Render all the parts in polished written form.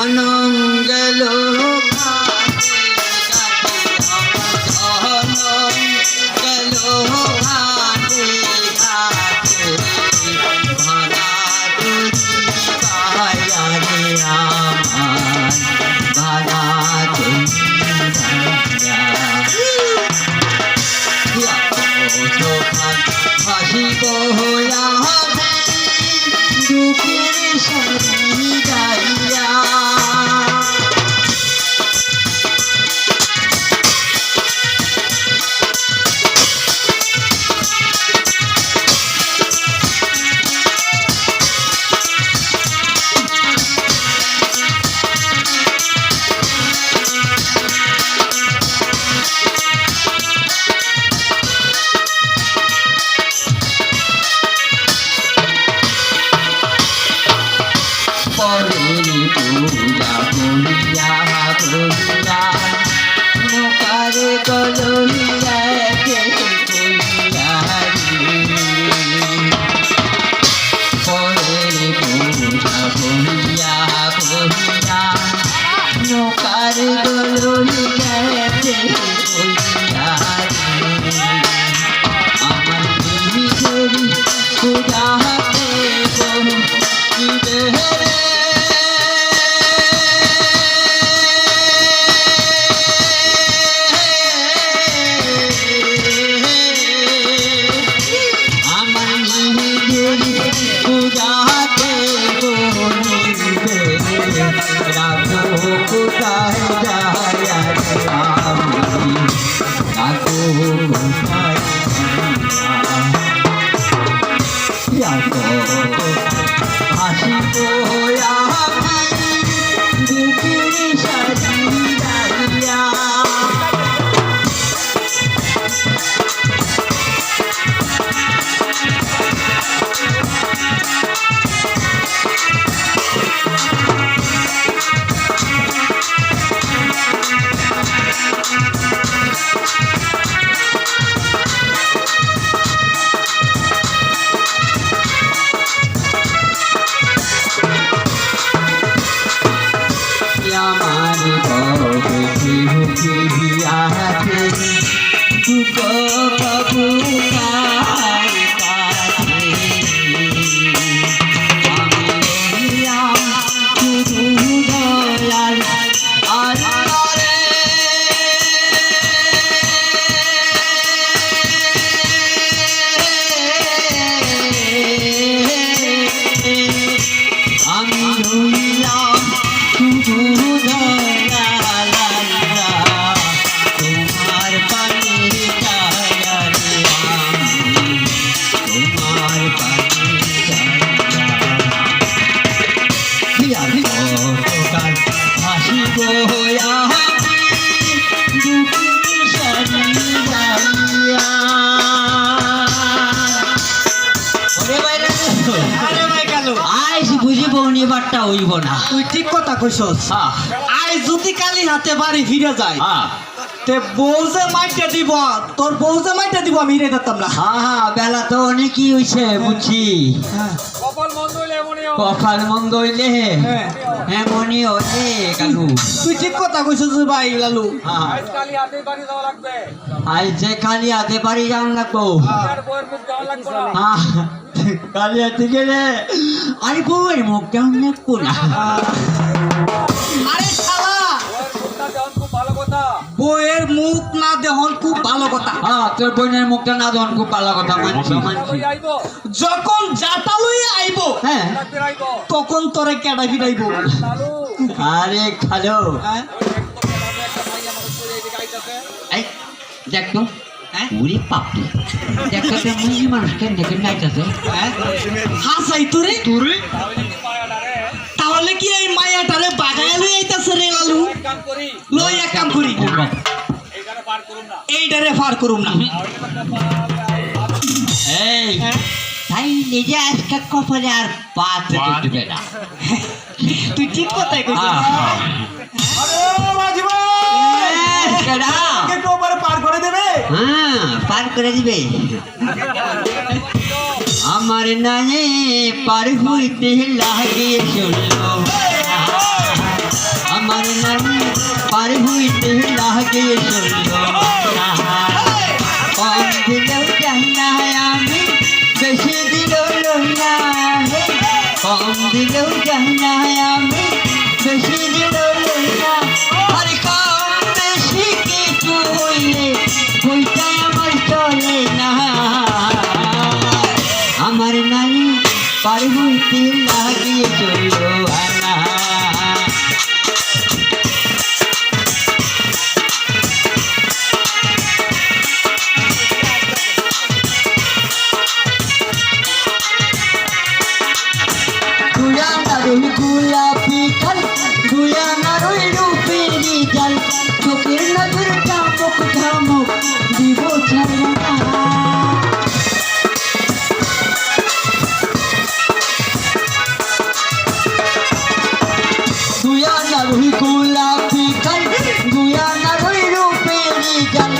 জনম গেল হইব না। তুই ঠিক কথা কইছস। আই যদি কালি হাতে বাড়ি ফিরে যায় তে বউ যে মাইটা দিব, তোর বউ যে মাইটা দিব আমি হিরে দিতাম না। বেলা তো অনেকই হইছে বুঝছি। কপাল মন্দ হইলে এমনই হইলে কালু। তুই ঠিক কথা কইছস ভাই লালু। আজ যে খালি হাতে বাড়ি যাওয়ান লাগবো। কালি হাতে গেলে আরে বউয়ের মুখ কেমন লাগবো না। আরে শালা বউয়ের মুখ না দেহন খুব ভালো কথা। তোর বোনের মুখটা না দেহন খুব ভালো কথা মানছি। যখন জাতা লইয়া আইব তখন তোরে কেডা ফিরাইব। আরে খালো দেখ তো উড়ি পাপি দেখ তো মুই মানুষ কেন দেখে নাইতাছে। হাসাই তোরে তোরে তাহলে কি এই মায়াটারে বাগায় লই আইতাছে রে লালু। লই এক কাম করি এইটারে পার করুম না। এই তাই নিজে আজকে কপালে আর পাত দিবে না। তুই ঠিক কথাই কইছিস। আরে মাঝি ভাই কেডা কে কোপারে পার করে দেবে। পার করে দিবে। আমার নায়ে পার হইতে লাগে চললো লাগিয়ে চললো না কম দিলেও চাই না আমি বেশি দিলেও লই না কম দিলেও চাই না আমি বেশি দিলেও লই না আর কম বেশি কিছু হইলে ওইটাই আমার চলে না আমার নাই পারবইতে লাগিয়ে চললো না গোলাপি খাল গুলানার ওই রূপেরই জাল চোখের নজর ধামক ধামক দিব ছাড়া গুয়ানার ওই গোলাপি খাল গুয়ানার ওই রূপেরই জাল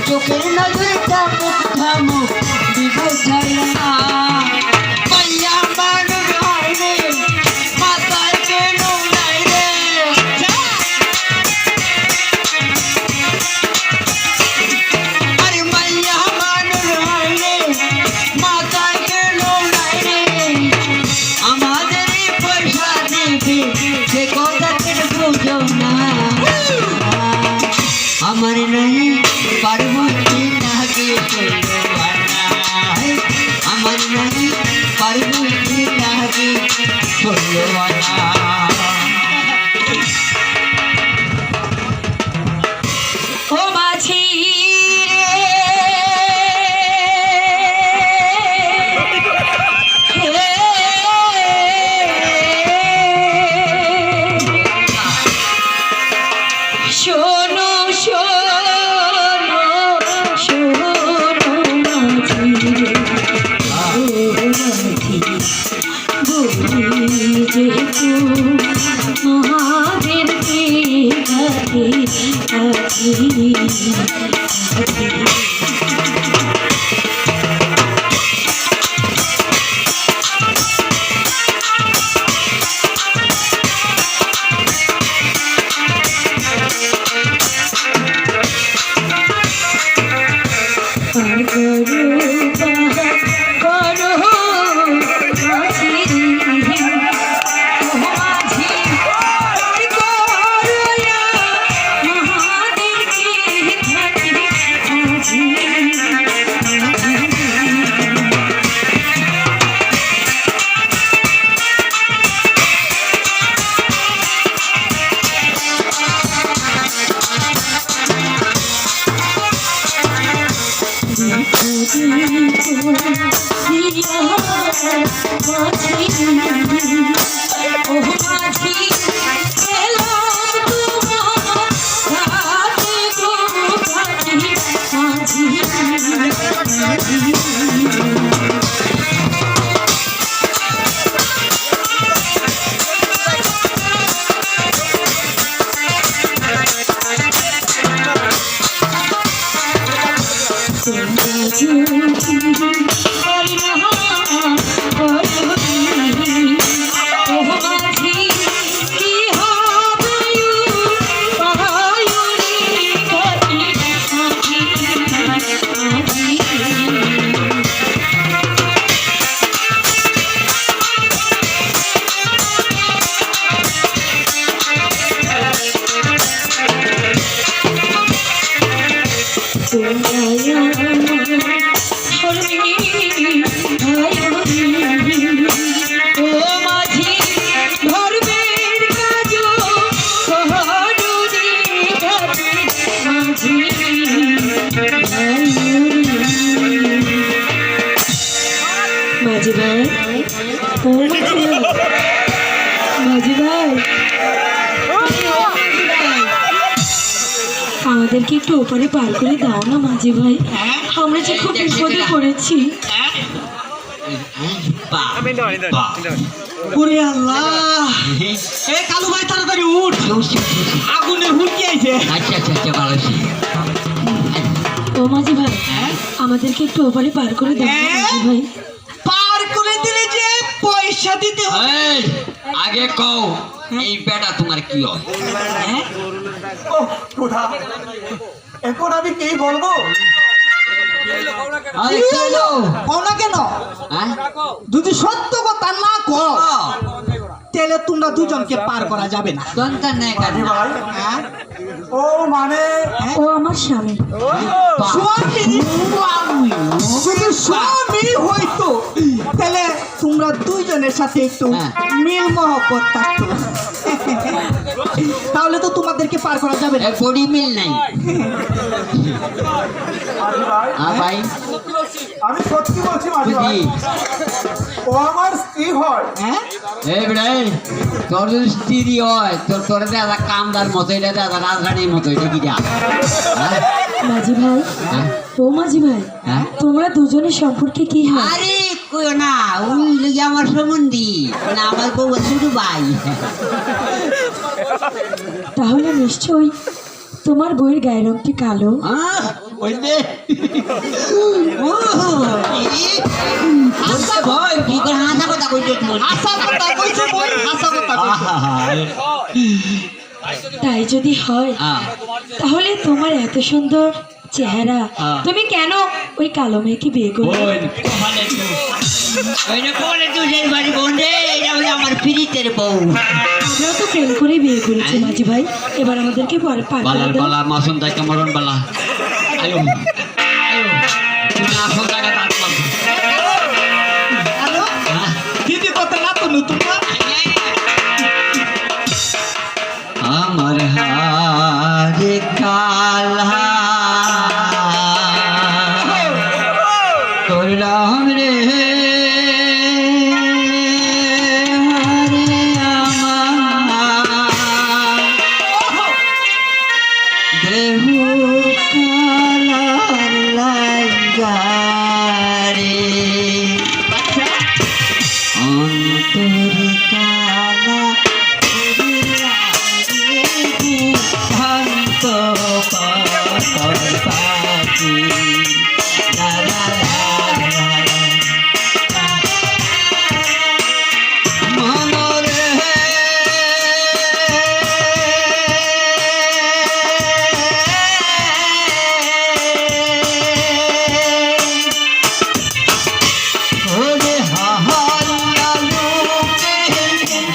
চোখের নজর ধামক ধামক দিব ছাড়া আমার নাই পার্বতী নাগে চললো না আমার নাই পার্বতী নাগে চললো না ও মাঝি শোনো শোনো শোনো মাঝি বলি যে মহাবীর কে আছি মাঝি ভাই, ও মাঝি ভাই, আমাদেরকে একটু ওপরে পার করে দাও না মাঝি ভাই, আমরা যে খুব বিপদে পড়েছি। ওরে আল্লাহ, এ কালু ভাই তাড়াতাড়ি উঠ, আগুনের হুলকি আইছে। আচ্ছা আচ্ছা আচ্ছা ভালো আছি। ও মাঝি ভাই, আমাদেরকে একটু ওপরে পার করে দাও না মাঝি ভাই। পার করে দিলে যে পয়সা দিতে হবে। এই, আগে কও এই বেটা তোমার কি হয়? ও কোথা এখন আমি কি বলবো? আরে কি হলো? কও না কেন? হ্যাঁ? যদি সত্য কথা না কও তাহলে তোমরা দুজনকে পার করা যাবে না। সন্তান নেই মাঝি কাজ ভাই, হ্যাঁ? ও মানে ও আমার স্বামী। স্বামী যদি স্বামী হইতো তাহলে তোমরা দুইজনের সাথে একটু হ্যাঁ। মিল মহব্বত থাকতো, তাহলে তো তোমাদেরকে পার করা যাবে না। বডি মিল নাই। মাঝি ভাই, হ্যাঁ ভাই, আমি সত্যি বলছি মাঝি ভাই, বুঝি। ও আমার স্ত্রী হয়। হ্যাঁ? এই বেড়াই, তোর যদি স্ত্রী হয়, তোর দাদা কামদার মতো, এটা দাদা রাজরানীর মতো, এটা কি দেয়া? হ্যাঁ? মাঝি ভাই, হ্যাঁ? ও মাঝি ভাই, হ্যাঁ? তোমরা দুজনের সম্পর্কে কি হয়? আরে কইও না, ওই লগে আমার সম্বন্ধী, মানে আমার বউ শুধু ভাই। তাহলে নিশ্চয়ই তোমার বইয়ের গায়ের রংটি কালো। হ্যাঁ? বুঝলে? ও, বুঝতে ভয়, কি করে হাসা কথা কইছো তুমি? হাসা কথা কইছো বই, হাসা কথা কইছো। তাই যদি হয় হ্যাঁ। তাহলে তোমার এত সুন্দর চেহারা, হ্যাঁ। তুমি কেন ওই কালো মেয়েকে বিয়ে করবে? আমার ফিরিতের বউ। আমরাও তো প্রেম করে বিয়ে করেছি মাঝি ভাই, এবার আমাদেরকে পরে পার করে বালার দাও। বালা মাসুম তাকে মরণ বালা। আয়ো আয়ো, তুমি আসল জায়গা থাকলাম। হ্যালো, দিদি কথা না তো নতুন না? আমার হারে কালা করলাম রে হারে আমার দেহ কালার লাগা রে অন্তর কালা শান্ত পাখি লা লা লা মনরে ওরে হাহাল্লা লোকে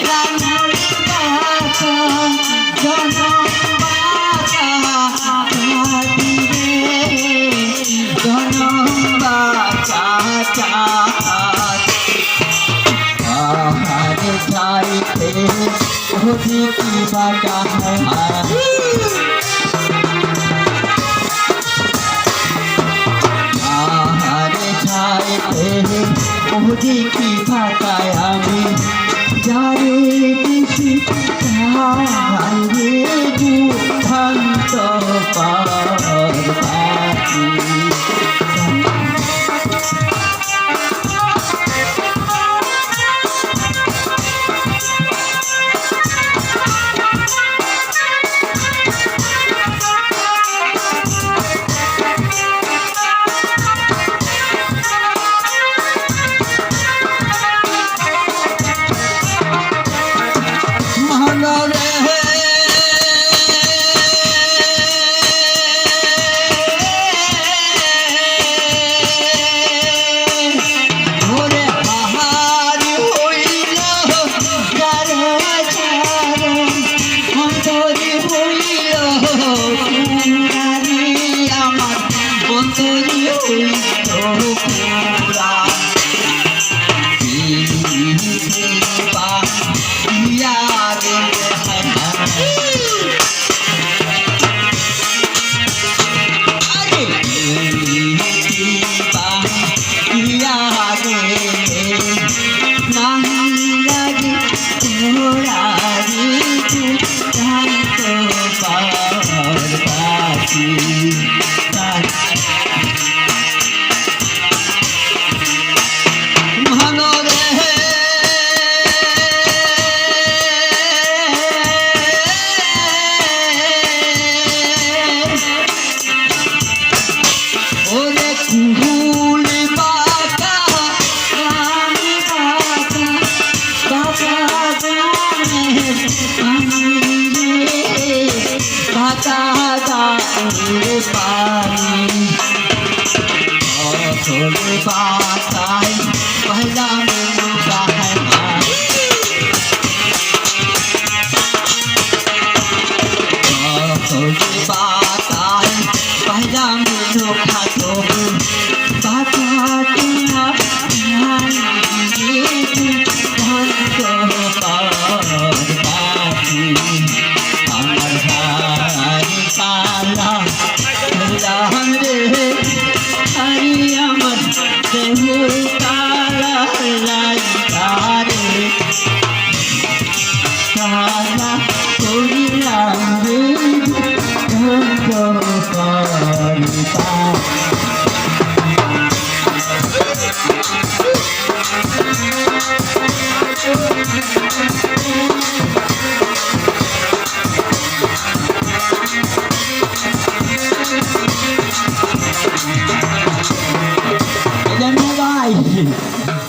রামরি বাসা জনম বাসা কাটিরে জনম বাসা আহারে যাইতে ওদি কি বাটা আহারে যাইতে ওদি কি ফাটায় আমি যারে বেশি রে দুঃখান্ত পাখি মনরে ওরে হাহারি হইল যারে যারে অন্তরে হইল পুরারি আমার অন্তরে হইল পুরা ওরে কুহুল বাঁকা রানী বাঁকা বাঁকা গানে আমি রে ভাতা গায়ে পানি অথলে বাতায় পহলা মেনু গাহনা অথলে বাতায় পহলা মেনু খাতো বাতা তোমার ধ্যান দিয়ে ভক্ত পার্বতী আমার ভাই কালা রাম রে হরি আমার দেহ কালা লাইকারে কালা করিলাম রে ভক্ত পার্বতী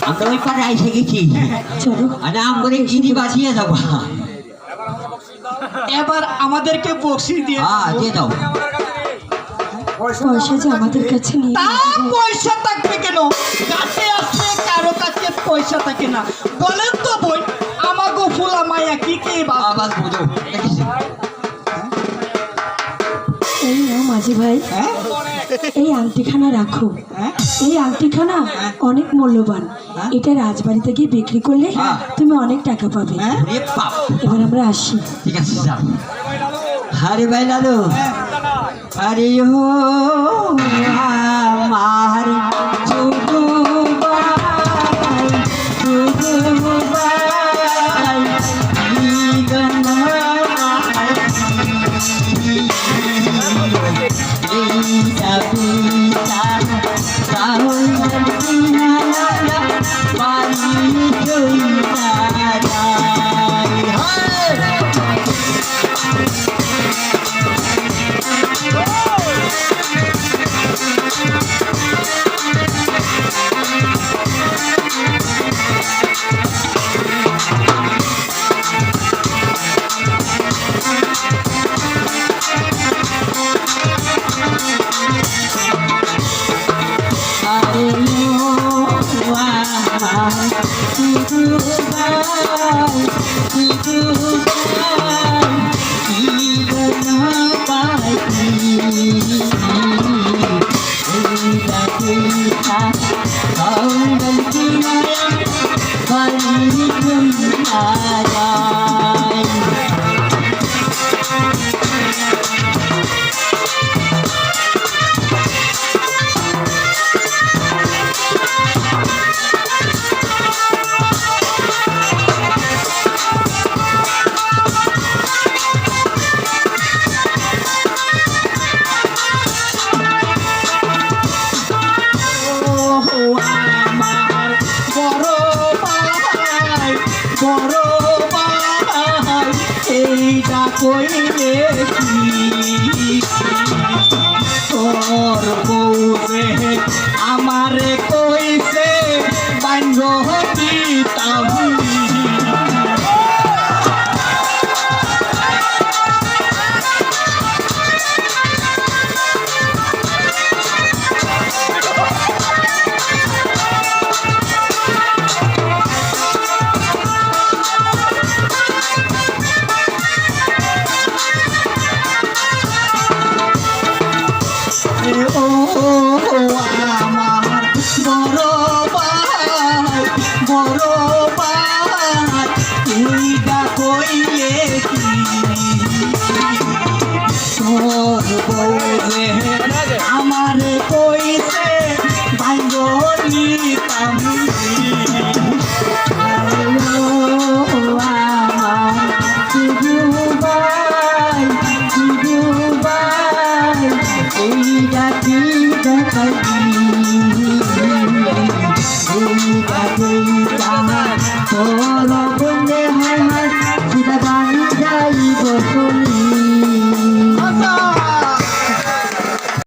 আমরা ওই পাড়ে এসে গেছি চলো আর আম করে চিনি বাঁচিয়ে যাবো এবার আমাদেরকে বকশিস দিয়ে দিয়ে দাও পয়সা যে আমাদের কাছে নেই তা পয়সা থাকবে কেন? কাছে আসছে কারো কাছে পয়সা থাকে না। বলেন তো বই আমাগো ফুলা মায়া কি কে বাবা আবার বুঝো দেখিস এই নাও মাঝি ভাই হ্যাঁ এই আংটিখানা রাখো হ্যাঁ এই আংটিখানা অনেক মূল্যবান হ্যাঁ? এটা রাজবাড়িতে গিয়ে বিক্রি করলে হ্যাঁ। তুমি অনেক টাকা পাবে হ্যাঁ রে বাপ এবার আমরা আসি ঠিক আছে যাও আরে ভাই লালু আরে ও আমার চুগু বাই চুগু বাই গনা পিতা রাহুল কিনারা বাড়ি চইলা যায় কইলে তোর বউরে আমারে কইছে বান্ধবী তাহু আমার কইছে বাঙ্গলি আমার